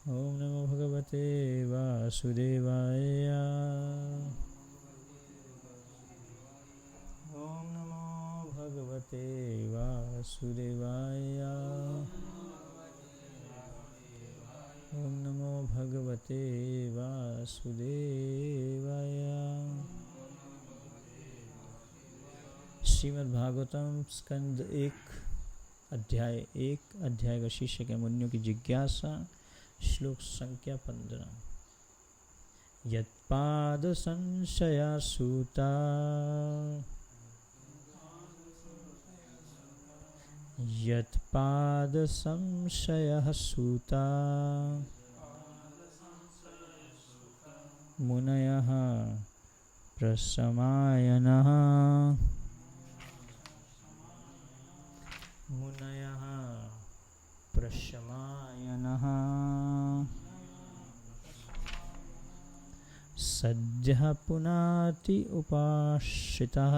ओम नमो भगवते वासुदेवाय। ओम नमो भगवते वासुदेवाय। ओम नमो भगवते वासुदेवाय। श्रीमद्भागवतम स्कंद 1 अध्याय का शीर्षक है मुनियों की जिज्ञासा। श्लोक संख्या 15। यत्पाद संशया सूता यत्पाद संशयः सूता मुनयः प्रशमायनः मुनयः प्रशमायनः सद्यः पुनाति उपाश्रितः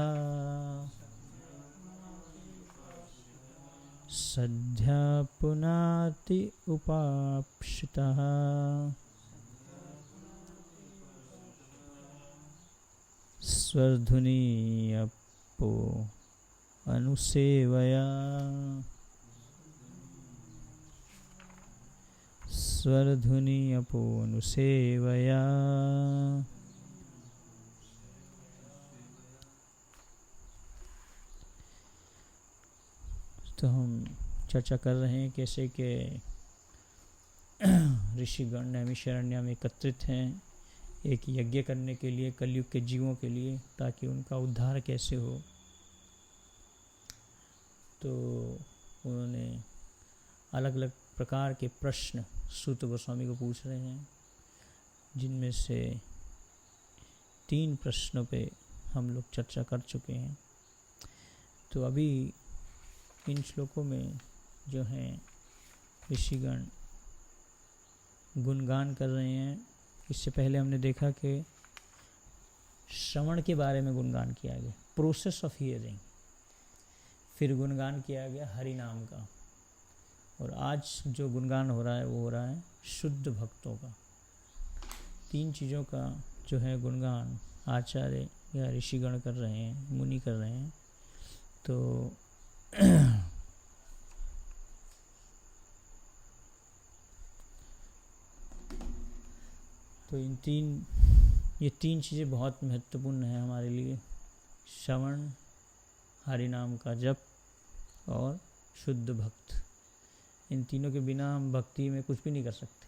सद्यः पुनाति उपाश्रितः स्वरधुनीयपो अनुसेवया स्वरधुनीयपो अनुसेवया। तो हम चर्चा कर रहे हैं कैसे कि ऋषिगण नैमिषारण्य में एकत्रित हैं एक यज्ञ करने के लिए, कलयुग के जीवों के लिए, ताकि उनका उद्धार कैसे हो। तो उन्होंने अलग अलग प्रकार के प्रश्न सूत गोस्वामी को पूछ रहे हैं, जिनमें से 3 प्रश्नों पे हम लोग चर्चा कर चुके हैं। तो अभी इन श्लोकों में जो हैं ऋषिगण गुणगान कर रहे हैं। इससे पहले हमने देखा कि श्रवण के बारे में गुणगान किया गया, प्रोसेस ऑफ हियरिंग। फिर गुणगान किया गया हरि नाम का, और आज जो गुणगान हो रहा है वो हो रहा है शुद्ध भक्तों का। 3 चीज़ों का जो है गुणगान आचार्य या ऋषिगण कर रहे हैं, मुनि कर रहे हैं। तो तो ये तीन चीज़ें बहुत महत्वपूर्ण हैं हमारे लिए। श्रवण, हरि नाम का जप और शुद्ध भक्त। इन तीनों के बिना हम भक्ति में कुछ भी नहीं कर सकते।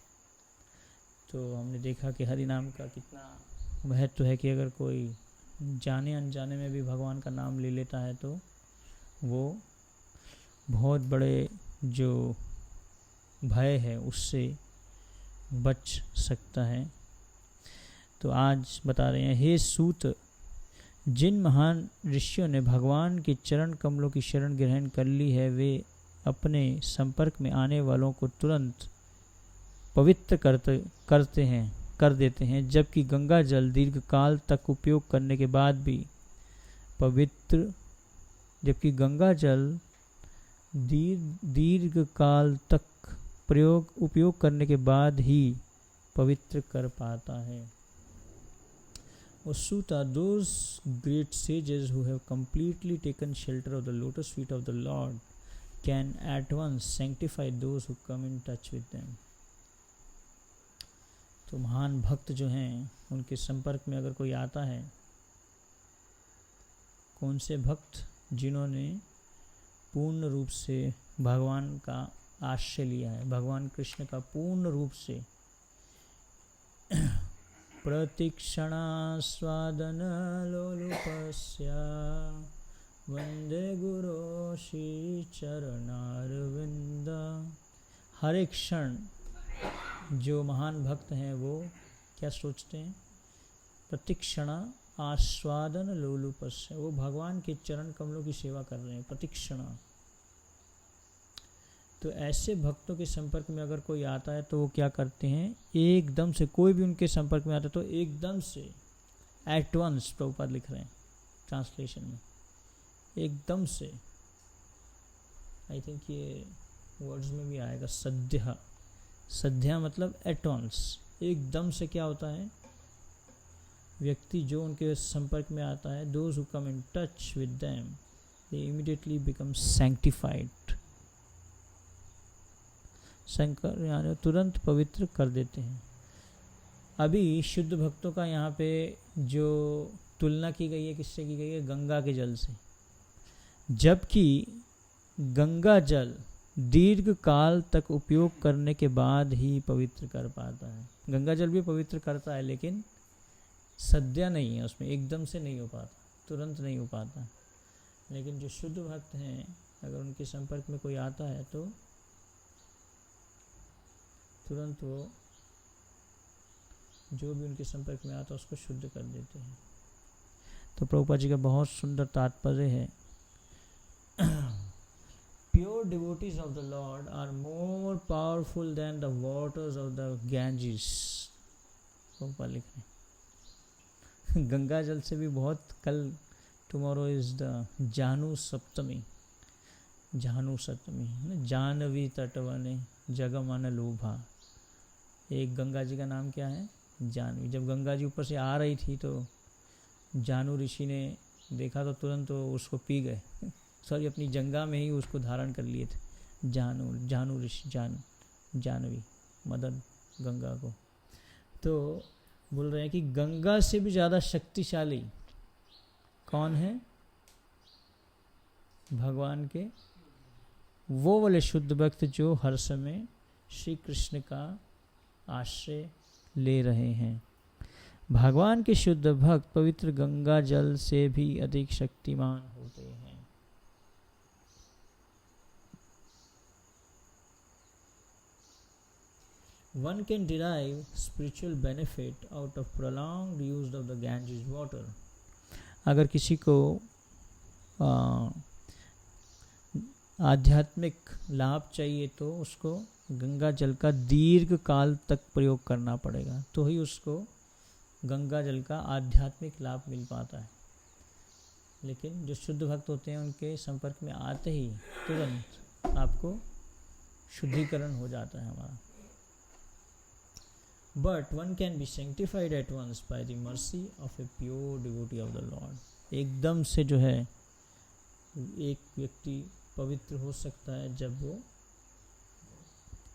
तो हमने देखा कि हरि नाम का कितना महत्व है कि अगर कोई जाने अनजाने में भी भगवान का नाम ले लेता है तो वो बहुत बड़े जो भय है उससे बच सकता है। तो आज बता रहे हैं, हे सूत, जिन महान ऋषियों ने भगवान के चरण कमलों की शरण ग्रहण कर ली है, वे अपने संपर्क में आने वालों को तुरंत पवित्र कर देते हैं, जबकि गंगा जल दीर्घ काल तक उपयोग करने के बाद भी दीर्घ काल तक उपयोग करने के बाद ही पवित्र कर पाता है। Suta, those great sages who have completely taken shelter of the lotus feet of the Lord can at once sanctify those who come in touch with them. तो महान भक्त जो हैं उनके संपर्क में अगर कोई आता है, कौन से भक्त? जिन्होंने पूर्ण रूप से भगवान का आश्रय लिया है, भगवान कृष्ण का पूर्ण रूप से प्रतिक्षणास्वादन लोलुपस्य वंदे गुरो श्री चरणारविंद। हर एक क्षण जो महान भक्त हैं वो क्या सोचते हैं? प्रतिक्षणा आस्वादन लोलुपस्य, वो भगवान के चरण कमलों की सेवा कर रहे हैं प्रतिक्षणा। तो ऐसे भक्तों के संपर्क में अगर कोई आता है तो वो क्या करते हैं? एकदम से, कोई भी उनके संपर्क में आता है तो एकदम से, एट वंस, प्रभुपाद लिख रहे हैं ट्रांसलेशन में, एकदम से। आई थिंक ये वर्ड्स में भी आएगा, सद्यः, सद्या मतलब एट वंस, एकदम से क्या होता है, व्यक्ति जो उनके संपर्क में आता है, those who come in touch with them they immediately become sanctified, Shankar यानी तुरंत पवित्र कर देते हैं। अभी शुद्ध भक्तों का यहाँ पे जो तुलना की गई है, किससे की गई है, गंगा के जल से, जबकि गंगा जल दीर्घ काल तक उपयोग करने के बाद ही पवित्र कर पाता है। गंगा जल भी पवित्र करता है, लेकिन सद्या नहीं है, उसमें एकदम से नहीं हो पाता, तुरंत नहीं हो पाता। लेकिन जो शुद्ध भक्त हैं, अगर उनके संपर्क में कोई आता है तो तुरंत वो जो भी उनके संपर्क में आता है उसको शुद्ध कर देते हैं। तो प्रभुपाद जी का बहुत सुंदर तात्पर्य है, pure devotees of the lord are more powerful than the waters of the Ganges. Prabhupada लिख रहे हैं गंगा जल से भी बहुत, कल टुमारो इज द जानू सप्तमी, जानू सप्तमी, जानवी तटवने जगमन लोभा। एक गंगा जी का नाम क्या है, जानवी। जब गंगा जी ऊपर से आ रही थी तो जानू ऋषि ने देखा तो तुरंत तो उसको पी गए, सॉरी अपनी जंगा में ही उसको धारण कर लिए थे, जानू ऋषि, जानवी मदन गंगा को। तो बोल रहे हैं कि गंगा से भी ज़्यादा शक्तिशाली कौन है, भगवान के वो वाले शुद्ध भक्त जो हर समय श्री कृष्ण का आश्रय ले रहे हैं। भगवान के शुद्ध भक्त पवित्र गंगा जल से भी अधिक शक्तिमान होते हैं। One can derive spiritual benefit out of prolonged use of the Ganges water. अगर किसी को आध्यात्मिक लाभ चाहिए तो उसको गंगा जल का दीर्घ काल तक प्रयोग करना पड़ेगा, तो ही उसको गंगा जल का आध्यात्मिक लाभ मिल पाता है। लेकिन जो शुद्ध भक्त होते हैं उनके संपर्क में आते ही तुरंत आपको शुद्धिकरण हो जाता है हमारा। But one can be sanctified at once by the mercy of a pure devotee of the Lord. एकदम से जो है एक व्यक्ति पवित्र हो सकता है जब वो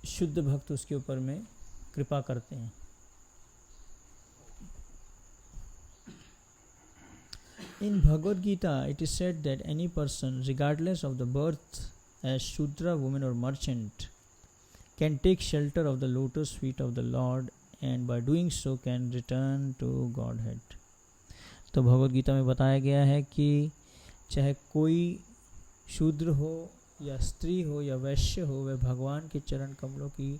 शुद्ध भक्त उसके ऊपर में कृपा करते हैं। In Bhagavad Gita, it is said that any person, regardless of the birth as Shudra, woman or merchant, can take shelter of the lotus feet of the Lord and by doing so can return to Godhead. तो भगवद गीता में बताया गया है कि चाहे कोई शूद्र हो या स्त्री हो या वैश्य हो, वह भगवान के चरण कमलों की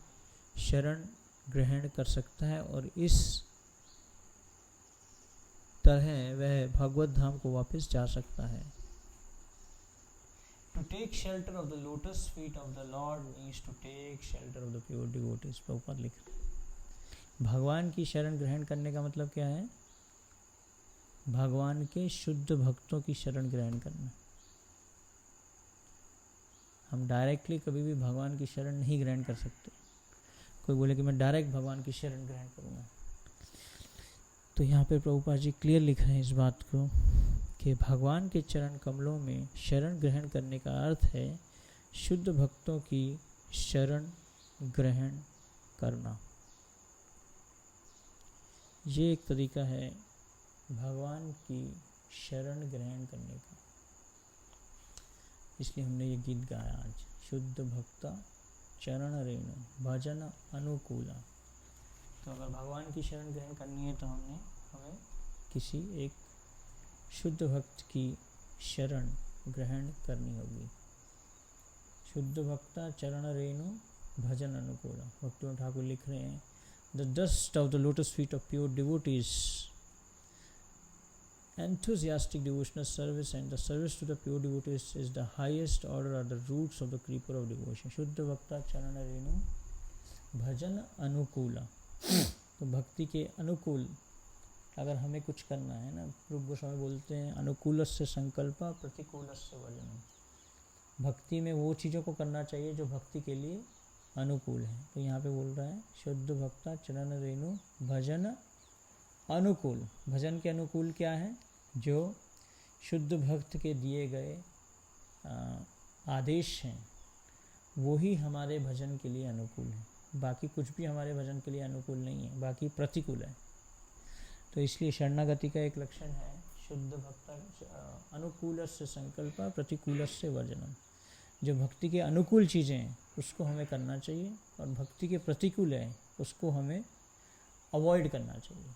शरण ग्रहण कर सकता है और इस तरह वह भगवत धाम को वापस जा सकता है। To take shelter of the lotus feet of the Lord means to take shelter of the pure devotees. Prabhupada लिख रहे हैं भगवान की शरण ग्रहण करने का मतलब क्या है, भगवान के शुद्ध भक्तों की शरण ग्रहण करना। हम डायरेक्टली कभी भी भगवान की शरण नहीं ग्रहण कर सकते। कोई बोले कि मैं डायरेक्ट भगवान की शरण ग्रहण करूँगा, तो यहाँ पे प्रभुपाद जी क्लियर लिख रहे हैं इस बात को कि भगवान के चरण कमलों में शरण ग्रहण करने का अर्थ है शुद्ध भक्तों की शरण ग्रहण करना। ये एक तरीका है भगवान की शरण ग्रहण करने का। इसलिए हमने ये गीत गाया आज, शुद्ध भक्ता चरण रेणु भजन अनुकूला। तो अगर भगवान की शरण ग्रहण करनी है तो हमें किसी एक शुद्ध भक्त की शरण ग्रहण करनी होगी। शुद्ध भक्ता चरण रेणु भजन अनुकूला। भक्ति ठाकुर लिख रहे हैं The dust of the lotus feet of pure devotees, enthusiastic devotional service and the service to the pure devotees is the highest order or the roots of the creeper of devotion. शुद्ध भक्ता चरण रेणु भजन अनुकूला। तो भक्ति के अनुकूल अगर हमें कुछ करना है ना, रूप गोस्वामी बोलते हैं अनुकूलस्य संकल्प प्रतिकूलस्य वर्जनम। भक्ति में वो चीज़ों को करना चाहिए जो भक्ति के लिए अनुकूल है। तो यहाँ पे बोल रहा है शुद्ध भक्ता चरण रेणु भजन अनुकूल। भजन के अनुकूल क्या है? जो शुद्ध भक्त के दिए गए आदेश हैं वो ही हमारे भजन के लिए अनुकूल है। बाकी कुछ भी हमारे भजन के लिए अनुकूल नहीं है, बाकी प्रतिकूल है। तो इसलिए शरणागति का एक लक्षण है शुद्ध भक्त अनुकूलस्य संकल्प प्रतिकूलस्य वर्जनम। जो भक्ति के अनुकूल चीज़ें हैं उसको हमें करना चाहिए और भक्ति के प्रतिकूल है उसको हमें अवॉइड करना चाहिए।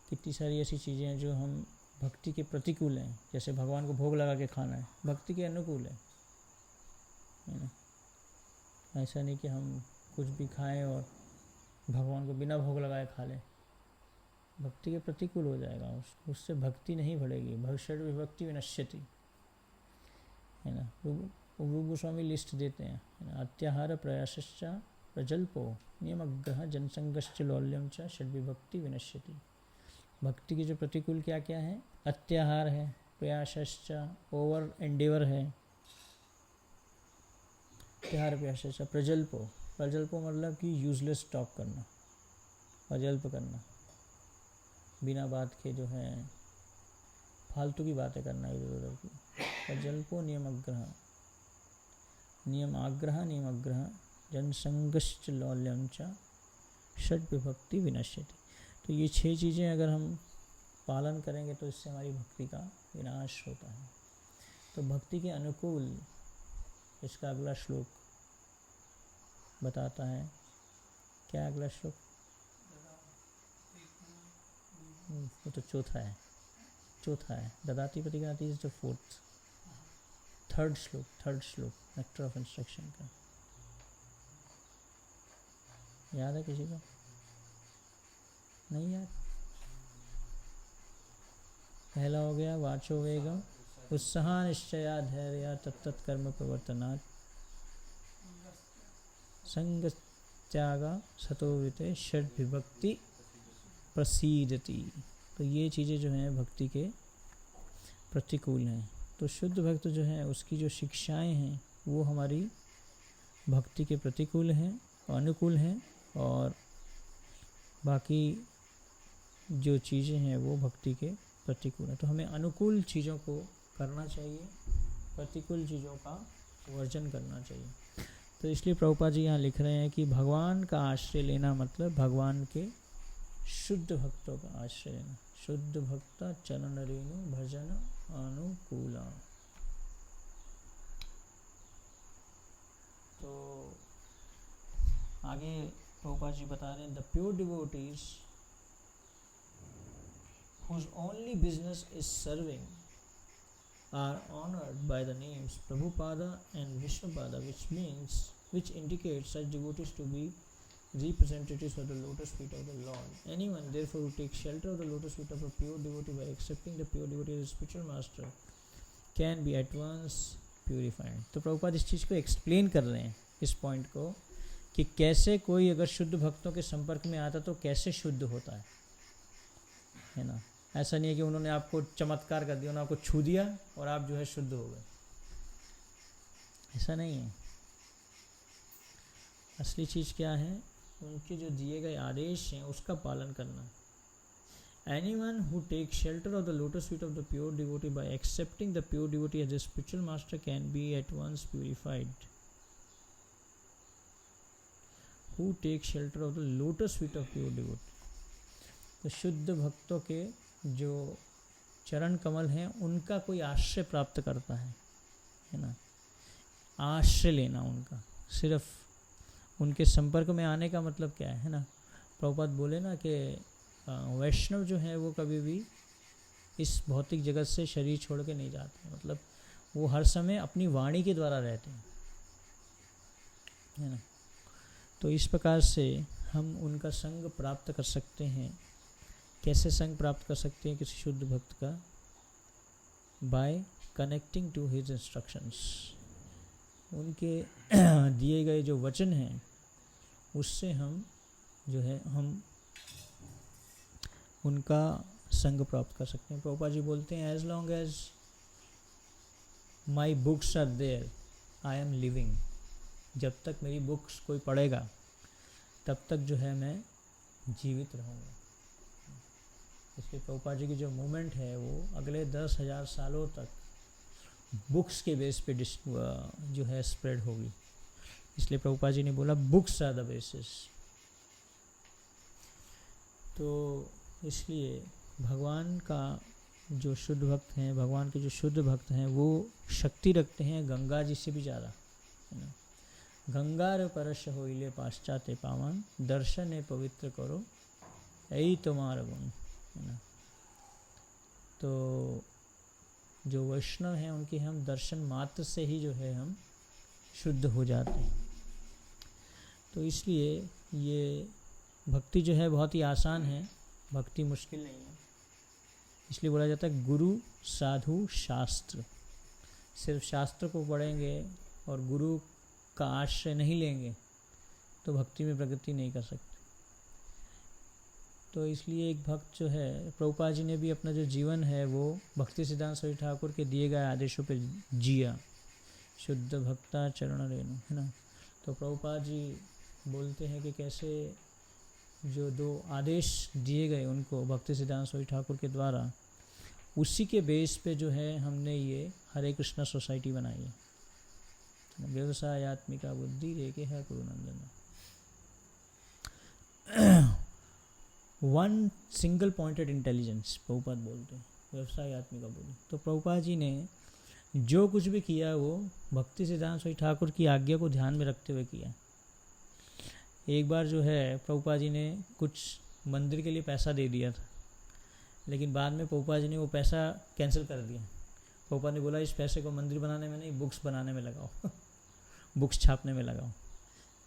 कितनी सारी ऐसी चीज़ें हैं जो हम भक्ति के प्रतिकूल हैं, जैसे भगवान को भोग लगा के खाना है, भक्ति के अनुकूल है ना। ऐसा नहीं कि हम कुछ भी खाएं और भगवान को बिना भोग लगाए खा लें, भक्ति के प्रतिकूल हो जाएगा, उससे भक्ति नहीं बढ़ेगी। भविष्य विभक्ति विनश्यति है ना। रूप गोस्वामी लिस्ट देते हैं है ना। अत्याहार प्रयासश्च प्रजल्पो नियमग्रह जनसंगश्च लौल्यम च षड्विभक्ति विनश्यति। भक्ति के जो प्रतिकूल क्या क्या है? अत्याहार है, प्रयासश्च ओवर एंडेवर है, अत्याहार प्रयासश्च प्रजल्पो। प्रजल्पो मतलब कि यूजलेस टॉक करना, अजल्प करना, बिना बात के जो है फालतू की बातें करना इधर उधर की। प्रजल्पो नियमग्रह नियमाग्रह जनसंगश्च लौल्यम च षड्विभक्ति विनश्यति। तो ये 6 चीज़ें अगर हम पालन करेंगे तो इससे हमारी भक्ति का विनाश होता है। तो भक्ति के अनुकूल इसका अगला श्लोक बताता है। क्या अगला श्लोक? वो तो चौथा है ददाति प्रतिगाति इज द फोर्थ। थर्ड श्लोक नेक्टर ऑफ इंस्ट्रक्शन का याद है किसी को? नहीं याद? पहला हो गया वाचो वेगम उत्साह निश्चया धैर्य तत्त कर्म प्रवर्तनात् संग त्यागा सतोविते षड विभक्ति प्रसीदति। तो ये चीज़ें जो हैं भक्ति के प्रतिकूल हैं। तो शुद्ध भक्त जो है उसकी जो शिक्षाएं हैं वो हमारी भक्ति के प्रतिकूल हैं, अनुकूल हैं, और बाकी जो चीज़ें हैं वो भक्ति के प्रतिकूल हैं। तो हमें अनुकूल चीज़ों को करना चाहिए, प्रतिकूल चीज़ों का वर्जन करना चाहिए। तो इसलिए प्रभुपाद जी यहाँ लिख रहे हैं कि भगवान का आश्रय लेना मतलब भगवान के शुद्ध भक्तों का आश्रय लेना। शुद्ध भक्ता चरण रेणु भजन अनुकूला। तो आगे प्रभुपाद जी बता रहे हैं the pure devotees whose only business is serving are honored by the names Prabhupada and Vishnupada, which indicates such devotees to be representatives of the lotus feet of the Lord. Anyone therefore who takes shelter of the lotus feet of a pure devotee by accepting the pure devotee as a spiritual master can be at once purified. तो प्रभुपाद इस चीज़ को explain कर रहे हैं, इस point को, कि कैसे कोई अगर शुद्ध भक्तों के संपर्क में आता तो कैसे शुद्ध होता है ना। ऐसा नहीं है कि उन्होंने आपको चमत्कार कर दिया, उन्होंने आपको छू दिया और आप जो है शुद्ध हो गए, ऐसा नहीं है। असली चीज़ क्या है? उनके जो दिए गए आदेश हैं उसका पालन करना। Anyone who takes shelter of the lotus feet of the pure devotee by accepting the pure devotee as a spiritual master can be at once purified. Who takes shelter of the lotus feet of pure devotee. तो शुद्ध भक्तों के जो चरण कमल हैं उनका कोई आश्रय प्राप्त करता है ना। आश्रय लेना उनका, सिर्फ उनके संपर्क में आने का मतलब क्या है ना। प्रभुपाद बोले ना कि वैष्णव जो है वो कभी भी इस भौतिक जगत से शरीर छोड़ के नहीं जाते, मतलब वो हर समय अपनी वाणी के द्वारा रहते हैं, है ना। तो इस प्रकार से हम उनका संग प्राप्त कर सकते हैं। कैसे संग प्राप्त कर सकते हैं किसी शुद्ध भक्त का? By connecting to his instructions. उनके दिए गए जो वचन हैं उससे हम जो है हम उनका संग प्राप्त कर सकते हैं। प्रभुपाद जी बोलते हैं as long as my books are there I am living, जब तक मेरी बुक्स कोई पढ़ेगा तब तक जो है मैं जीवित रहूँगा। इसलिए प्रभुपाद जी की जो मूवमेंट है वो अगले 10,000 सालों तक बुक्स के बेस पे जो है स्प्रेड होगी। इसलिए प्रभुपाद जी ने बोला बुक्स आर द बेसिस। तो इसलिए भगवान का जो शुद्ध भक्त हैं, भगवान के जो शुद्ध भक्त हैं वो शक्ति रखते हैं गंगा जी से भी ज़्यादा, है ना। गंगार परश होइले पाश्चात्य पावन, दर्शन पवित्र करो यही तुम्हारा गुण, है ना। तो जो वैष्णव हैं उनके हम दर्शन मात्र से ही जो है हम शुद्ध हो जाते हैं। तो इसलिए ये भक्ति जो है बहुत ही आसान है, भक्ति मुश्किल नहीं है। इसलिए बोला जाता है गुरु साधु शास्त्र। सिर्फ शास्त्र को पढ़ेंगे और गुरु का आश्रय नहीं लेंगे तो भक्ति में प्रगति नहीं कर सकते। तो इसलिए एक भक्त जो है, प्रभुपाद जी ने भी अपना जो जीवन है वो भक्ति सिद्धांत स्वामी ठाकुर के दिए गए आदेशों पे जिया, शुद्ध भक्ता चरण रेणु, है ना। तो प्रभुपाद जी बोलते हैं कि कैसे जो 2 आदेश दिए गए उनको भक्ति सिद्धांत स्वामी ठाकुर के द्वारा, उसी के बेस पे जो है हमने ये हरे कृष्णा सोसाइटी बनाई है। व्यवसायत्मिका बुद्धि रेखे है Gurunandan. One single pointed intelligence Prabhupada बोलते हैं, व्यवसायत्मिका बुद्धि। तो प्रभुपाद जी ने जो कुछ भी किया वो भक्ति सिद्धांत स्वामी ठाकुर की आज्ञा को ध्यान में रखते हुए किया। एक बार जो है प्रभुपाद जी ने कुछ मंदिर के लिए पैसा दे दिया था, लेकिन बाद में प्रभुपाद जी ने वो पैसा कैंसिल कर दिया। प्रभुपाद ने बोला इस पैसे को मंदिर बनाने में नहीं, बुक्स बनाने में लगाओ बुक्स छापने में लगाओ,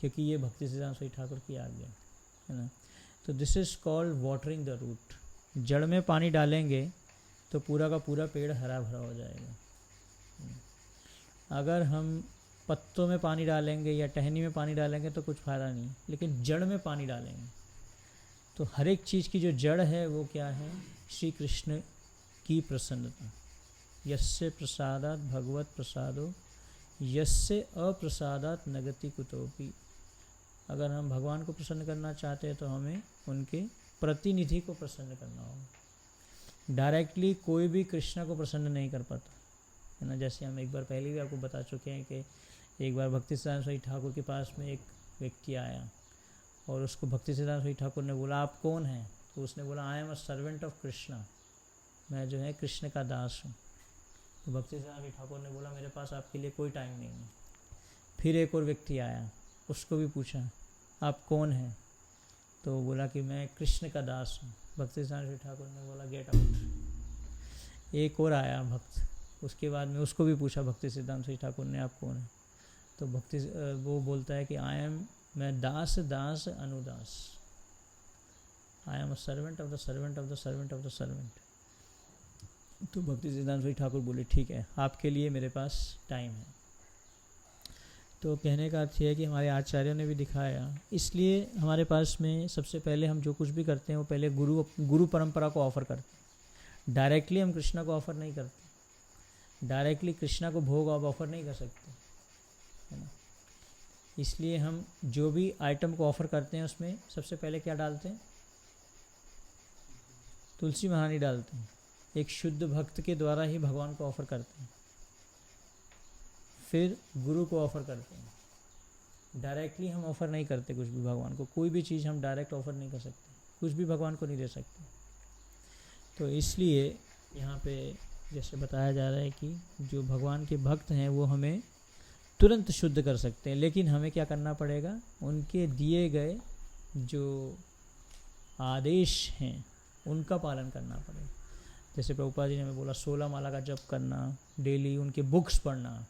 क्योंकि ये भक्ति सिद्धांत स्वामी ठाकुर की आज्ञा है ना। तो this is called watering the root. जड़ में पानी डालेंगे तो पूरा का पूरा पेड़ हरा भरा हो जाएगा। अगर हम पत्तों में पानी डालेंगे या टहनी में पानी डालेंगे तो कुछ फ़ायदा नहीं, लेकिन जड़ में पानी डालेंगे तो हर एक चीज़ की जो जड़ है वो क्या है, श्री कृष्ण की प्रसन्नता। यस्य प्रसादात भगवत प्रसादो यस्य अप्रसादात नगति कुतोपि। अगर हम भगवान को प्रसन्न करना चाहते हैं तो हमें उनके प्रतिनिधि को प्रसन्न करना होगा। डायरेक्टली कोई भी कृष्णा को प्रसन्न नहीं कर पाता, है ना। जैसे हम एक बार पहले भी आपको बता चुके हैं कि एक बार भक्ति सिद्धांत स्वामी ठाकुर के पास में एक व्यक्ति आया और उसको भक्ति सिद्धांत स्वामी ठाकुर ने बोला आप कौन हैं? तो उसने बोला आई am a servant of Krishna, मैं जो है कृष्ण का दास हूँ। तो भक्ति सिद्धांत स्वामी ठाकुर ने बोला मेरे पास आपके लिए कोई टाइम नहीं है। फिर एक और व्यक्ति आया, उसको भी पूछा आप कौन हैं? तो बोला कि मैं कृष्ण का दास हूँ। भक्ति सिद्धांत स्वामी ठाकुर ने बोला गेट आउट। एक और आया भक्त, उसके बाद में उसको भी पूछा भक्ति सिद्धांत स्वामी ठाकुर ने आप कौन है? तो वो बोलता है कि मैं दास दास अनुदास, I am a servant of the servant of the servant of the servant. तो भक्ति सिद्धांत स्वामी ठाकुर बोले ठीक है, आपके लिए मेरे पास टाइम है। तो कहने का अर्थ है कि हमारे आचार्यों ने भी दिखाया, इसलिए हमारे पास में सबसे पहले हम जो कुछ भी करते हैं वो पहले गुरु परंपरा को ऑफ़र करते हैं। डायरेक्टली हम कृष्णा को ऑफ़र नहीं करते, डायरेक्टली कृष्णा को भोग आप ऑफ़र नहीं कर सकते, है ना। इसलिए हम जो भी आइटम को ऑफ़र करते हैं उसमें सबसे पहले क्या डालते हैं, तुलसी महानी डालते हैं। एक शुद्ध भक्त के द्वारा ही भगवान को ऑफ़र करते हैं, फिर गुरु को ऑफ़र करते हैं। डायरेक्टली हम ऑफ़र नहीं करते कुछ भी भगवान को, कोई भी चीज़ हम डायरेक्ट ऑफ़र नहीं कर सकते, कुछ भी भगवान को नहीं दे सकते। तो इसलिए यहाँ पे जैसे बताया जा रहा है कि जो भगवान के भक्त हैं वो हमें तुरंत शुद्ध कर सकते हैं, लेकिन हमें क्या करना पड़ेगा, उनके दिए गए जो आदेश हैं उनका पालन करना पड़ेगा। जैसे प्रभुपाद जी ने हमें बोला 16 माला का जप करना, डेली उनके बुक्स पढ़ना,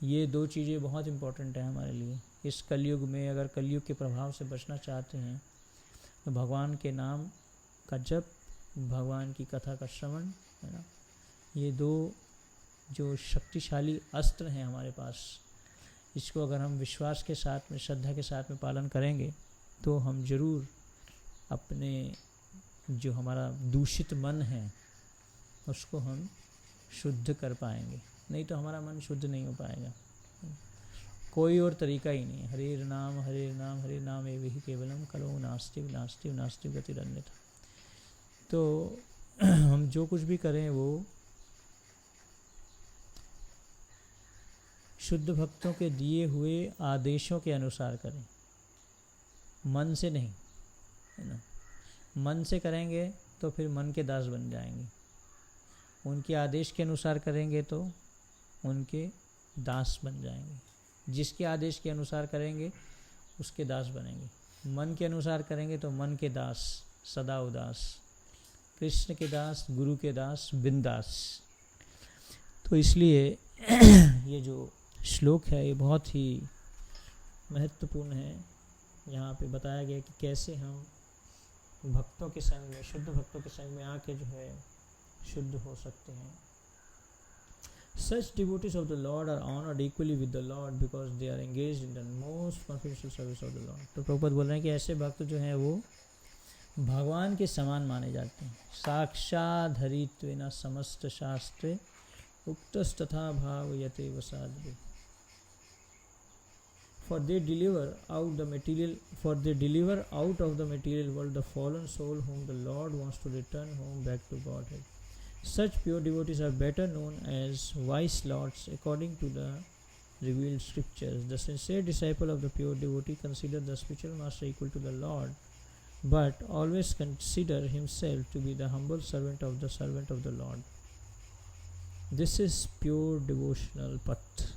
ये 2 चीज़ें बहुत इम्पोर्टेंट है हमारे लिए। इस कलयुग में अगर कलयुग के प्रभाव से बचना चाहते हैं तो भगवान के नाम का जप, भगवान की कथा का श्रवण, है ना, ये 2 जो शक्तिशाली अस्त्र हैं हमारे पास, इसको अगर हम विश्वास के साथ में, श्रद्धा के साथ में पालन करेंगे तो हम ज़रूर अपने जो हमारा दूषित मन है उसको हम शुद्ध कर पाएंगे, नहीं तो हमारा मन शुद्ध नहीं हो पाएगा। कोई और तरीका ही नहीं है। हरे नाम हरे नाम हरे नाम एव ही केवलम कलो नास्ति नास्ति नास्ति गतिरन्यथा। तो हम जो कुछ भी करें वो शुद्ध भक्तों के दिए हुए आदेशों के अनुसार करें, मन से नहीं, है ना। मन से करेंगे तो फिर मन के दास बन जाएंगे, उनके आदेश के अनुसार करेंगे तो उनके दास बन जाएंगे। जिसके आदेश के अनुसार करेंगे उसके दास बनेंगे, मन के अनुसार करेंगे तो मन के दास सदा उदास, कृष्ण के दास, गुरु के दास, बिंदास। तो इसलिए ये जो श्लोक है ये बहुत ही महत्वपूर्ण है। यहाँ पे बताया गया कि कैसे हम भक्तों के संग में, शुद्ध भक्तों के संग में आके जो है शुद्ध हो सकते हैं। Such devotees of the Lord are honored equally with the Lord because they are engaged in the most confidential service of the Lord। तो प्रभुपाद बोल रहे हैं कि ऐसे भक्त जो हैं वो भगवान के समान माने जाते हैं। साक्षात् हरित्वेन समस्त शास्त्रे उक्तस्तथा भावयते वसाद्वे। For they deliver out of the material world the fallen soul whom the Lord wants to return home back to Godhead. Such pure devotees are better known as wise lords according to the revealed scriptures. The sincere disciple of the pure devotee consider the spiritual master equal to the Lord, but always consider himself to be the humble servant of the Lord. This is pure devotional path.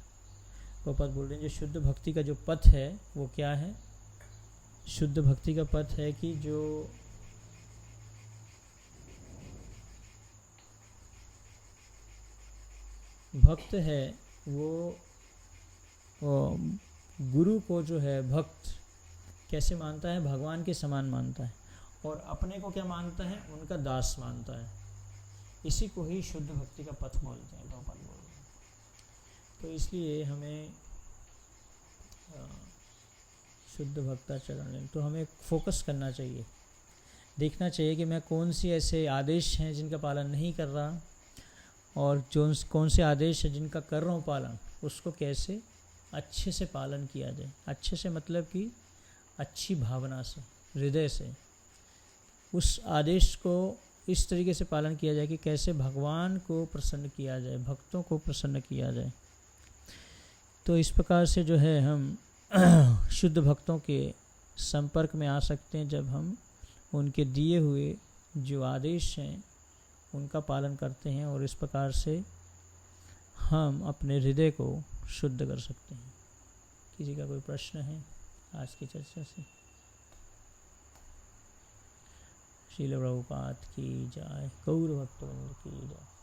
Prabhupada बोल रहे हैं जो शुद्ध भक्ति का जो पथ है वो क्या है? शुद्ध भक्ति का पथ है कि जो भक्त है वो गुरु को जो है भक्त कैसे मानता है? भगवान के समान मानता है, और अपने को क्या मानता है? उनका दास मानता है। इसी को ही शुद्ध भक्ति का पथ बोलते हैं, प्रभुपाद बोल रहे हैं। तो इसलिए हमें शुद्ध भक्ताचरण तो हमें फोकस करना चाहिए, देखना चाहिए कि मैं कौन सी ऐसे आदेश हैं जिनका पालन नहीं कर रहा, और जो कौन से आदेश है जिनका कर रहा हूँ पालन, उसको कैसे अच्छे से पालन किया जाए। अच्छे से मतलब कि अच्छी भावना से, हृदय से उस आदेश को इस तरीके से पालन किया जाए कि कैसे भगवान को प्रसन्न किया जाए, भक्तों को प्रसन्न किया जाए। तो इस प्रकार से जो है हम शुद्ध भक्तों के संपर्क में आ सकते हैं जब हम उनके दिए हुए जो आदेश हैं उनका पालन करते हैं, और इस प्रकार से हम अपने हृदय को शुद्ध कर सकते हैं। किसी का कोई प्रश्न है आज की चर्चा से? श्रील प्रभुपाद की जय, गौर भक्तवृंद की जय।